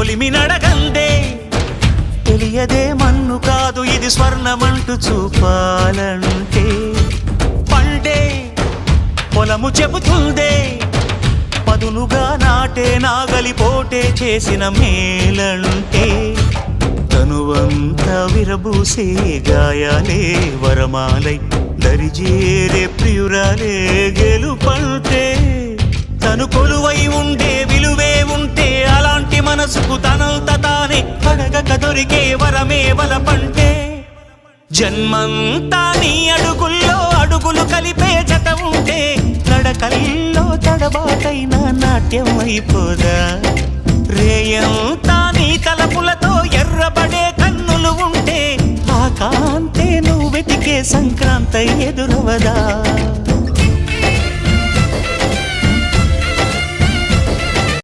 కొలిమి నడగందే తెలియదే మన్ను కాదు ఇది స్వర్ణమంటూ చూపాలంటే పండే పొలము చెబుతుందే పదునుగా నాటే నాగలిపోటే చేసిన మేలంటే తనువంతా విరబూసే గాయాలే వరమాలై దరిజేరే ప్రియురాలే గెలుపంటే తను కొలువై ఉండే విలువే ఉంటే అలాంటి మనసుకు తనంత తానే అడగక దొరికే వరమే వలపంటే జన్మంతా నీ అడుగుల్లో అడుగులు కలిపే జత ఉంటే నడకల్లో తడబాటైన నాట్యం అయిపోదా రేయంతా నీ తలపులతో ఎర్రబడే కన్నులు ఉంటే ఆ కాంతే నువ్వు వెతికే సంక్రాంతి ఎదురవదా